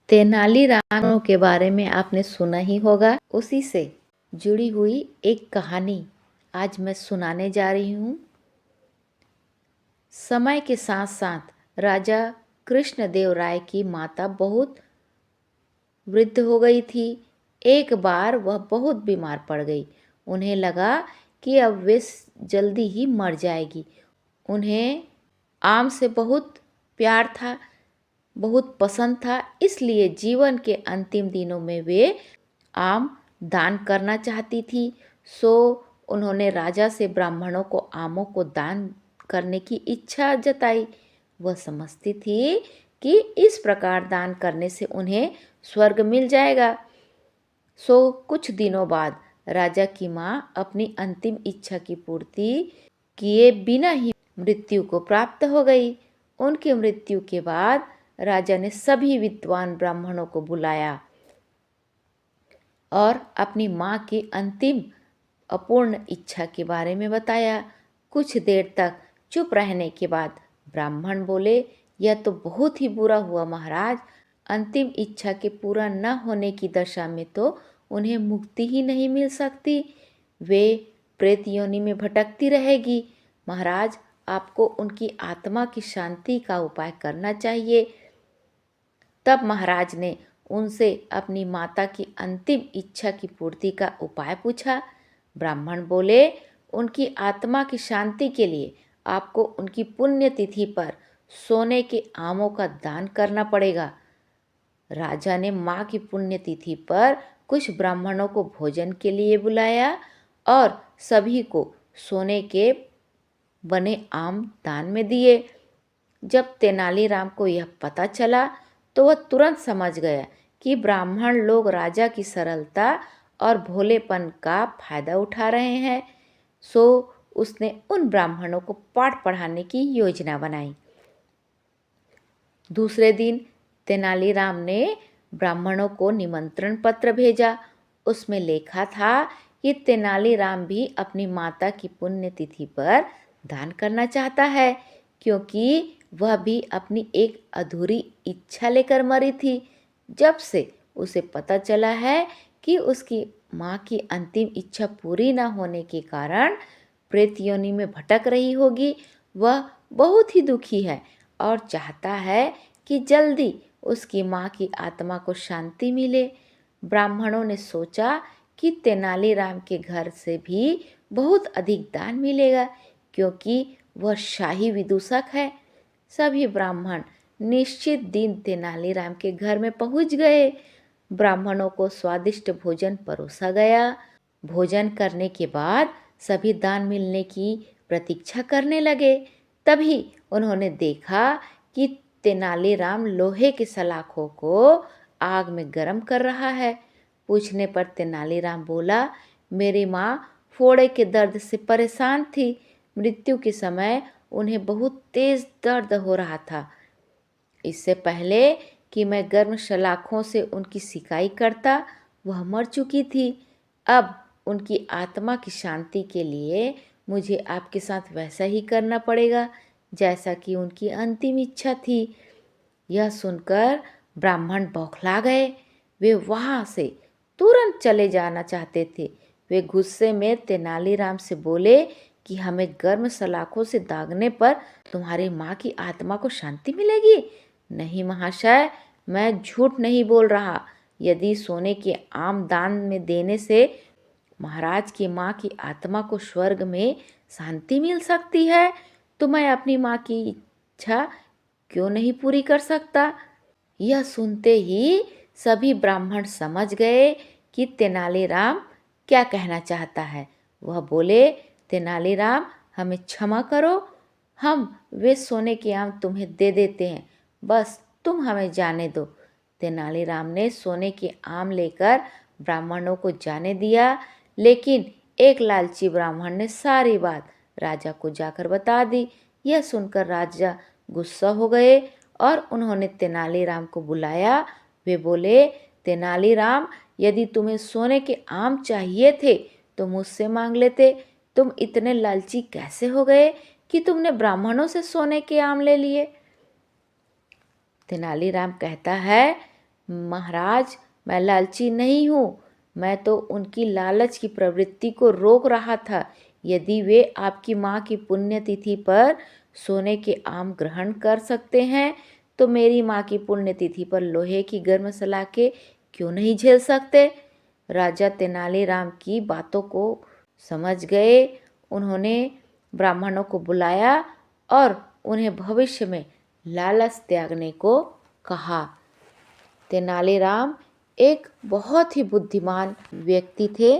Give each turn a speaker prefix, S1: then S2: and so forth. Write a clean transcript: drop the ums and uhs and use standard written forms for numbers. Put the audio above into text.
S1: तेनालीराम के बारे में आपने सुना ही होगा। उसी से जुड़ी हुई एक कहानी आज मैं सुनाने जा रही हूँ। समय के साथ साथ राजा कृष्णदेव राय की माता बहुत वृद्ध हो गई थी। एक बार वह बहुत बीमार पड़ गई। उन्हें लगा कि अब वे जल्दी ही मर जाएगी। उन्हें आम से बहुत प्यार था, बहुत पसंद था, इसलिए जीवन के अंतिम दिनों में वे आम दान करना चाहती थी। सो उन्होंने राजा से ब्राह्मणों को आमों को दान करने की इच्छा जताई। वह समझती थी कि इस प्रकार दान करने से उन्हें स्वर्ग मिल जाएगा। सो कुछ दिनों बाद राजा की माँ अपनी अंतिम इच्छा की पूर्ति किए बिना ही मृत्यु को प्राप्त हो गई। उनकी मृत्यु के बाद राजा ने सभी विद्वान ब्राह्मणों को बुलाया और अपनी माँ की अंतिम अपूर्ण इच्छा के बारे में बताया। कुछ देर तक चुप रहने के बाद ब्राह्मण बोले, यह तो बहुत ही बुरा हुआ महाराज। अंतिम इच्छा के पूरा न होने की दशा में तो उन्हें मुक्ति ही नहीं मिल सकती, वे प्रेत योनि में भटकती रहेगी। महाराज, आपको उनकी आत्मा की शांति का उपाय करना चाहिए। तब महाराज ने उनसे अपनी माता की अंतिम इच्छा की पूर्ति का उपाय पूछा। ब्राह्मण बोले, उनकी आत्मा की शांति के लिए आपको उनकी पुण्यतिथि पर सोने के आमों का दान करना पड़ेगा। राजा ने माँ की पुण्यतिथि पर कुछ ब्राह्मणों को भोजन के लिए बुलाया और सभी को सोने के बने आम दान में दिए। जब तेनालीराम को यह पता चला तो वह तुरंत समझ गया कि ब्राह्मण लोग राजा की सरलता और भोलेपन का फायदा उठा रहे हैं। सो उसने उन ब्राह्मणों को पाठ पढ़ाने की योजना बनाई। दूसरे दिन तेनालीराम ने ब्राह्मणों को निमंत्रण पत्र भेजा। उसमें लिखा था कि तेनालीराम भी अपनी माता की पुण्यतिथि पर दान करना चाहता है, क्योंकि वह भी अपनी एक अधूरी इच्छा लेकर मरी थी। जब से उसे पता चला है कि उसकी माँ की अंतिम इच्छा पूरी न होने के कारण प्रेत योनि में भटक रही होगी, वह बहुत ही दुखी है और चाहता है कि जल्दी उसकी माँ की आत्मा को शांति मिले। ब्राह्मणों ने सोचा कि तेनालीराम के घर से भी बहुत अधिक दान मिलेगा, क्योंकि वह शाही विदूषक है। सभी ब्राह्मण निश्चित दिन तेनालीराम के घर में पहुंच गए। ब्राह्मणों को स्वादिष्ट भोजन परोसा गया। भोजन करने के बाद सभी दान मिलने की प्रतीक्षा करने लगे। तभी उन्होंने देखा कि तेनालीराम लोहे के सलाखों को आग में गर्म कर रहा है। पूछने पर तेनालीराम बोला, मेरी माँ फोड़े के दर्द से परेशान थी। मृत्यु के समय उन्हें बहुत तेज दर्द हो रहा था। इससे पहले कि मैं गर्म सलाखों से उनकी सिकाई करता, वह मर चुकी थी। अब उनकी आत्मा की शांति के लिए मुझे आपके साथ वैसा ही करना पड़ेगा जैसा कि उनकी अंतिम इच्छा थी। यह सुनकर ब्राह्मण बौखला गए। वे वहाँ से तुरंत चले जाना चाहते थे। वे गुस्से में तेनालीराम से बोले कि हमें गर्म सलाखों से दागने पर तुम्हारी माँ की आत्मा को शांति मिलेगी? नहीं महाशय, मैं झूठ नहीं बोल रहा। यदि सोने के आम दान में देने से महाराज की माँ की आत्मा को स्वर्ग में शांति मिल सकती है, तो मैं अपनी माँ की इच्छा क्यों नहीं पूरी कर सकता? यह सुनते ही सभी ब्राह्मण समझ गए कि तेनालीराम क्या कहना चाहता है। वह बोले, तेनालीराम, हमें क्षमा करो, हम वे सोने के आम तुम्हें दे देते हैं, बस तुम हमें जाने दो। तेनालीराम ने सोने के आम लेकर ब्राह्मणों को जाने दिया, लेकिन एक लालची ब्राह्मण ने सारी बात राजा को जाकर बता दी। यह सुनकर राजा गुस्सा हो गए और उन्होंने तेनालीराम को बुलाया। वे बोले, तेनालीराम, यदि तुम्हें सोने के आम चाहिए थे तो मुझसे मांग लेते। तुम इतने लालची कैसे हो गए कि तुमने ब्राह्मणों से सोने के आम ले लिए? तेनालीराम कहता है, महाराज, मैं लालची नहीं हूँ, मैं तो उनकी लालच की प्रवृत्ति को रोक रहा था। यदि वे आपकी माँ की पुण्यतिथि पर सोने के आम ग्रहण कर सकते हैं तो मेरी माँ की पुण्यतिथि पर लोहे की गर्म सलाखें क्यों नहीं झेल सकते। राजा तेनालीराम की बातों को समझ गए। उन्होंने ब्राह्मणों को बुलाया और उन्हें भविष्य में लालच त्यागने को कहा। तेनालीराम एक बहुत ही बुद्धिमान व्यक्ति थे।